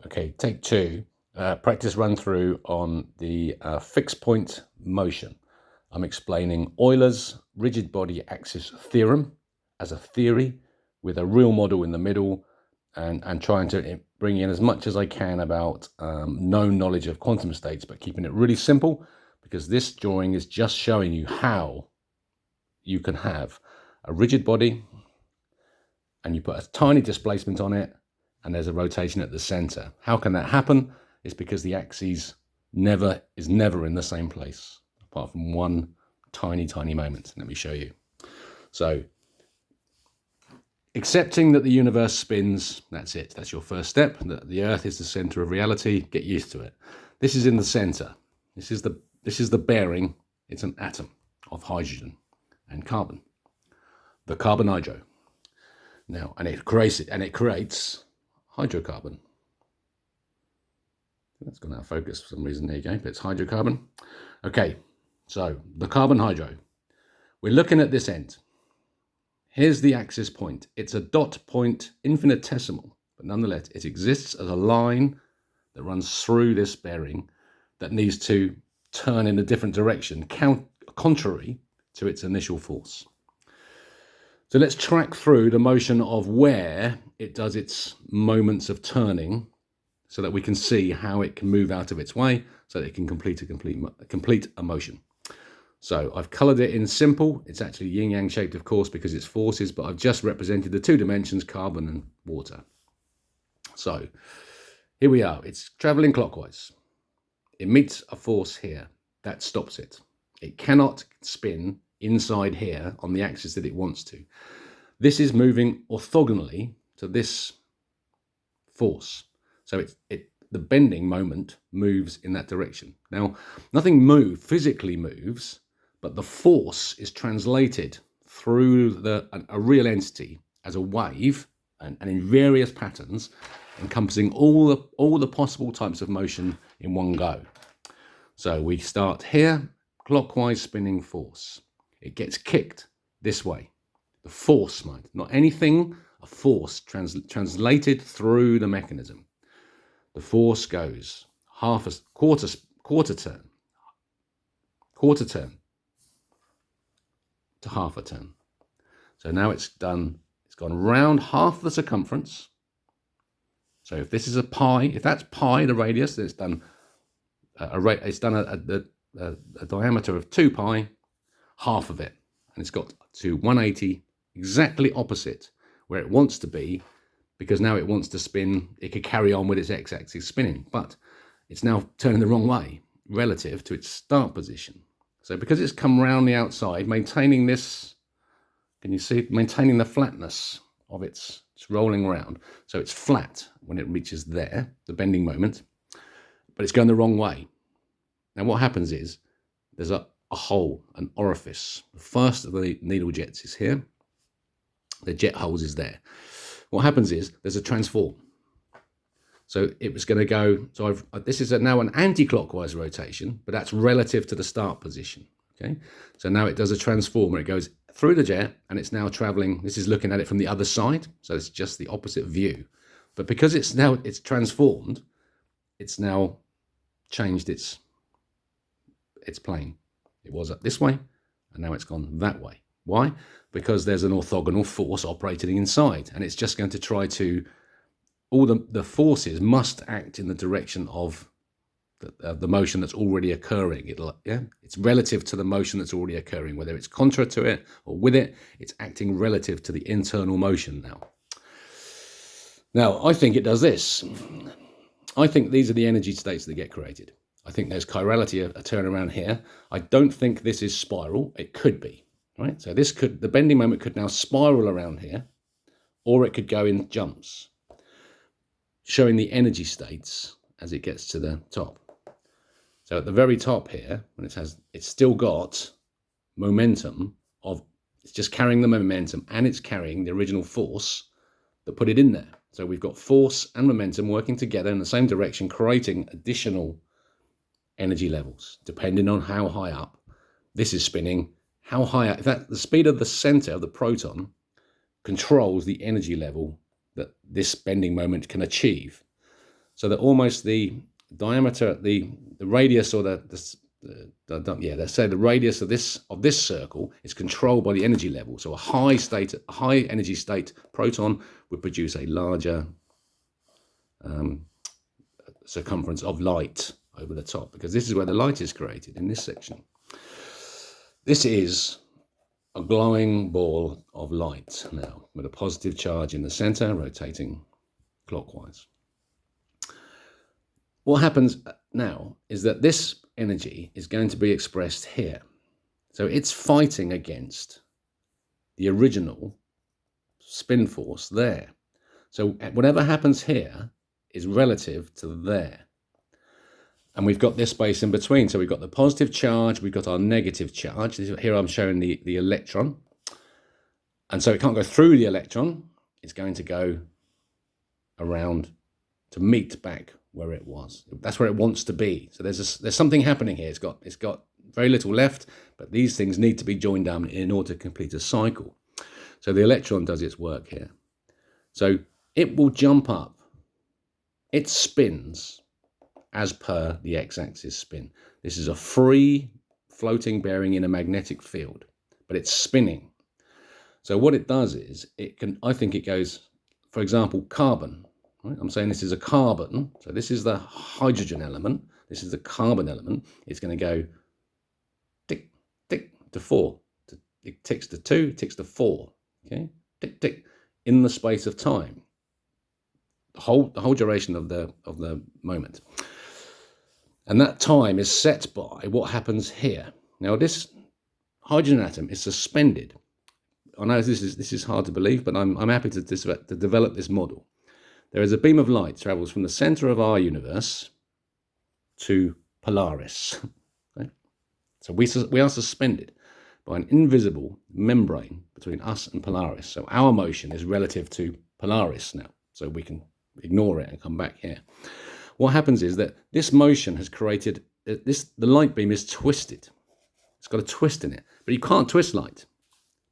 Okay, take two. Practice run through on the fixed point motion. I'm explaining Euler's rigid body axis theorem as a theory with a real model in the middle, and trying to bring in as much as I can about known knowledge of quantum states, but keeping it really simple, because this drawing is just showing you how you can have a rigid body and you put a tiny displacement on it, and there's a rotation at the center. How can that happen? It's because the axis is never in the same place, apart from one tiny moment. Let me show you. So, accepting that the universe spins, that's it. That's your first step. That the Earth is the center of reality. Get used to it. This is in the center. This is the bearing. It's an atom of hydrogen and carbon. The carbon hydro. Now, and it creates hydrocarbon. That's gone out of focus for some reason. There you go. But it's hydrocarbon. Okay, so the carbon hydro. We're looking at this end. Here's the axis point. It's a dot point, infinitesimal, but nonetheless, it exists as a line that runs through this bearing that needs to turn in a different direction, contrary to its initial force. So let's track through the motion of where it does its moments of turning so that we can see how it can move out of its way so that it can complete a motion. So I've colored it in simple. It's actually yin-yang shaped, of course, because it's forces, but I've just represented the two dimensions, carbon and water. So here we are. It's traveling clockwise. It meets a force here. That stops it. It cannot spin inside here on the axis that it wants to. This is moving orthogonally to this force. So the bending moment moves in that direction. Now, nothing physically moves, but the force is translated through a real entity as a wave and in various patterns, encompassing all the possible types of motion in one go. So we start here, clockwise spinning force. It gets kicked this way. The force, mind, not anything, a force translated through the mechanism. The force goes quarter turn to half a turn. So now it's gone round half the circumference. So if this is if that's pi, the radius, then it's done a diameter of 2 pi, half of it, and it's got to 180, exactly opposite where it wants to be, because now it wants to spin. It could carry on with its x-axis spinning, but it's now turning the wrong way relative to its start position. So because it's come round the outside, maintaining this, can you see, maintaining the flatness of it's rolling around. So it's flat when it reaches there, the bending moment, but it's going the wrong way. Now what happens is there's a hole, an orifice. The first of the needle jets is here. The jet holes is there. What happens is there's a transform. So it was going to go, so this is now an anti-clockwise rotation, but that's relative to the start position. Okay, so now it does a transform where it goes through the jet and it's now traveling. This is looking at it from the other side, so it's just the opposite view. But because it's transformed, it's now changed its plane. It was up this way, and now it's gone that way. Why? Because there's an orthogonal force operating inside, and it's just going to try to, all the forces must act in the direction of the motion that's already occurring. It's relative to the motion that's already occurring, whether it's contra to it or with it, it's acting relative to the internal motion now. Now, I think it does this. I think these are the energy states that get created. I think there's chirality, a turnaround here. I don't think this is spiral. It could be, right? So the bending moment could now spiral around here, or it could go in jumps, showing the energy states as it gets to the top. So at the very top here, when it's still got momentum it's just carrying the momentum, and it's carrying the original force that put it in there. So we've got force and momentum working together in the same direction, creating additional energy levels, depending on how high up this is spinning, how high up. The speed of the center of the proton controls the energy level that this bending moment can achieve. so that almost the diameter, the radius, or let's say the radius of this circle is controlled by the energy level. So a high energy state proton would produce a larger circumference of light over the top, because this is where the light is created, in this section. This is a glowing ball of light now, with a positive charge in the center, rotating clockwise. What happens now is that this energy is going to be expressed here. So it's fighting against the original spin force there. So whatever happens here is relative to there. And we've got this space in between. So we've got the positive charge, we've got our negative charge. Here I'm showing the electron. And so it can't go through the electron. It's going to go around to meet back where it was. That's where it wants to be. So there's something happening here. It's got very little left, but these things need to be joined down in order to complete a cycle. So the electron does its work here. So it will jump up. It spins as per the x-axis spin. This is a free floating bearing in a magnetic field, but it's spinning. So what it does is I think it goes, for example, carbon. Right? I'm saying this is a carbon. So this is the hydrogen element. This is the carbon element. It's going to go tick, tick to 4. It ticks to 2, ticks to 4. Okay, tick, tick, in the space of time. The whole duration of the moment. And that time is set by what happens here. Now this hydrogen atom is suspended. I know this is hard to believe, but I'm happy to develop this model. There is a beam of light travels from the center of our universe to Polaris. Right? So we are suspended by an invisible membrane between us and Polaris. So our motion is relative to Polaris now. So we can ignore it and come back here. What happens is that this motion has created the light beam is twisted. It's got a twist in it, but you can't twist light.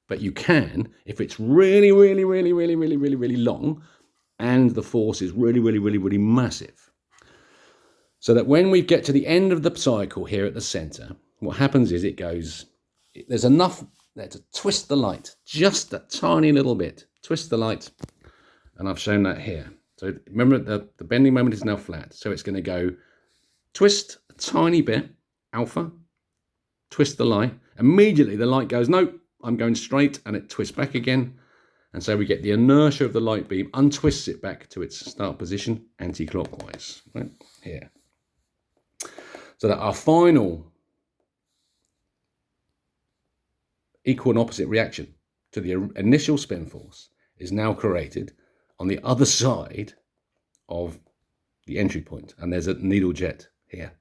But you can if it's really, really, really, really, really, really, really long, and the force is really, really, really, really massive. So that when we get to the end of the cycle here at the center, what happens is there's enough there to twist the light, just a tiny little bit. Twist the light, and I've shown that here. So remember, the bending moment is now flat. So it's going to go twist a tiny bit, alpha, twist the light. Immediately the light goes, nope, I'm going straight, and it twists back again. And so we get the inertia of the light beam, untwists it back to its start position, anti-clockwise, right here. So that our final equal and opposite reaction to the initial spin force is now created on the other side of the entry point, and there's a needle jet here.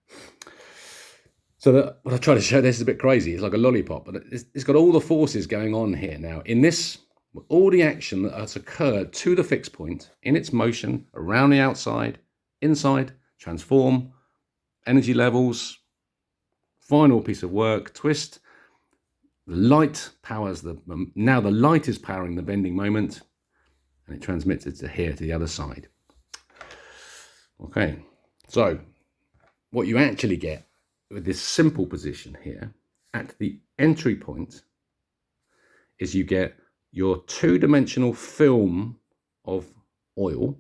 So that what I try to show, this is a bit crazy. It's like a lollipop, but it's got all the forces going on here now. In this, all the action that has occurred to the fixed point in its motion around the outside, inside, transform, energy levels, final piece of work, twist. The light powers now the light is powering the bending moment, and it transmits it to here, to the other side. Okay, so what you actually get with this simple position here at the entry point is you get your two-dimensional film of oil,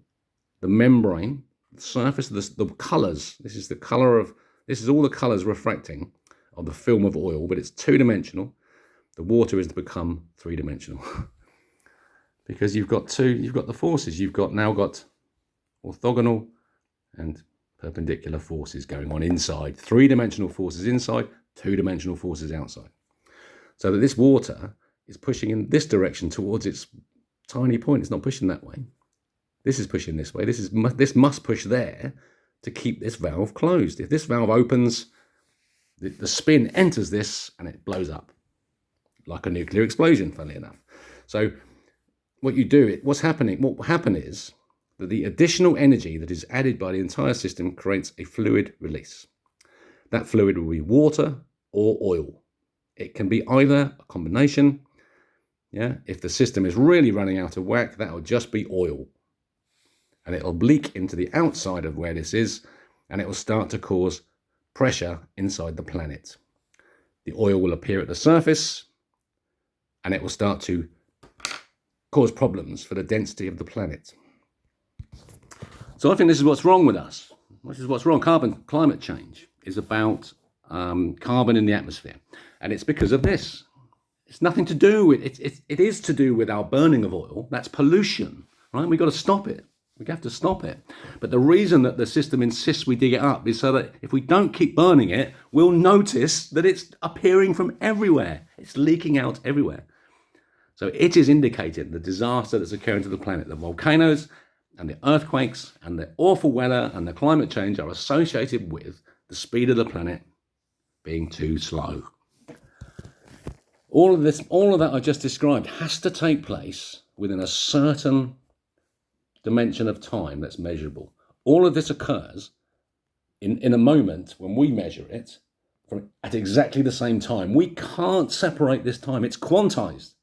the membrane, the surface, the colors. This is all the colors refracting of the film of oil, but it's two-dimensional. The water is to become three-dimensional. Because you've got the forces. You've now got orthogonal and perpendicular forces going on inside. Three-dimensional forces inside, two-dimensional forces outside. So that this water is pushing in this direction towards its tiny point. It's not pushing that way. This is pushing this way. This must push there to keep this valve closed. If this valve opens, the spin enters this and it blows up like a nuclear explosion, funnily enough. So what will happen is that the additional energy that is added by the entire system creates a fluid release. That fluid will be water or oil. It can be either a combination. Yeah, if the system is really running out of whack, that will just be oil. and it'll leak into the outside of where this is, and it will start to cause pressure inside the planet. The oil will appear at the surface, and it will start to cause problems for the density of the planet. So I think this is what's wrong with us. This is what's wrong. Climate change is about carbon in the atmosphere, and it's because of this. It's nothing to do with it. It is to do with our burning of oil. That's pollution, right? We've got to stop it. We have to stop it. But the reason that the system insists we dig it up is so that if we don't keep burning it, we'll notice that it's appearing from everywhere. It's leaking out everywhere. So it is indicating the disaster that's occurring to the planet. The volcanoes and the earthquakes and the awful weather and the climate change are associated with the speed of the planet being too slow. All of that I just described has to take place within a certain dimension of time that's measurable. All of this occurs in a moment when we measure it at exactly the same time. We can't separate this time. It's quantized.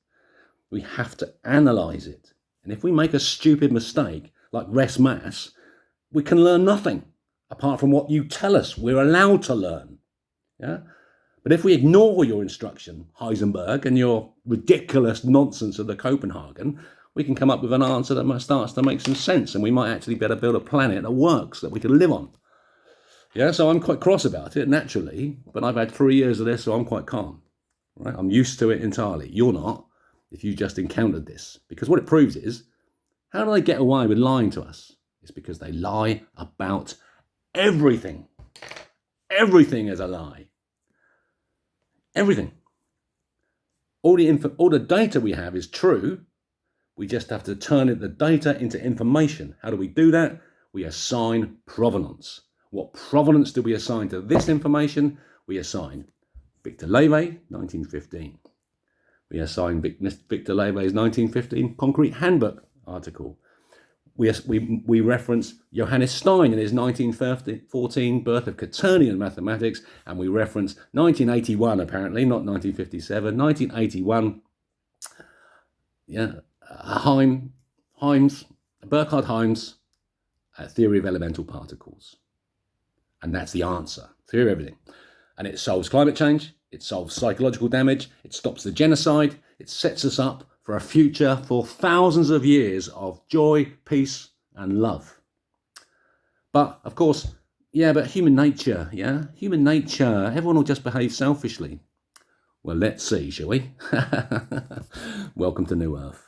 We have to analyze it. And if we make a stupid mistake, like res mass, we can learn nothing apart from what you tell us we're allowed to learn. Yeah? But if we ignore your instruction, Heisenberg, and your ridiculous nonsense of the Copenhagen, we can come up with an answer that starts to make some sense, and we might actually better build a planet that works, that we can live on. Yeah, so I'm quite cross about it, naturally, but I've had 3 years of this, so I'm quite calm. Right? I'm used to it entirely. You're not, if you just encountered this. Because what it proves is, how do they get away with lying to us? It's because they lie about everything. Everything is a lie. Everything. All the data we have is true. We just have to turn the data into information. How do we do that? We assign provenance. What provenance do we assign to this information? We assign Victor Levy, 1915. We assign Victor Levy's 1915 Concrete Handbook article. We reference Johannes Stein in his 1914 Birth of Quaternion Mathematics, and we reference 1981, apparently, not 1957, 1981, Burkhard Heims' theory of elemental particles. And that's the answer, theory of everything. And it solves climate change, it solves psychological damage, it stops the genocide, it sets us up for a future for thousands of years of joy, peace, and love. But, of course, but human nature, everyone will just behave selfishly. Well, let's see, shall we? Welcome to New Earth.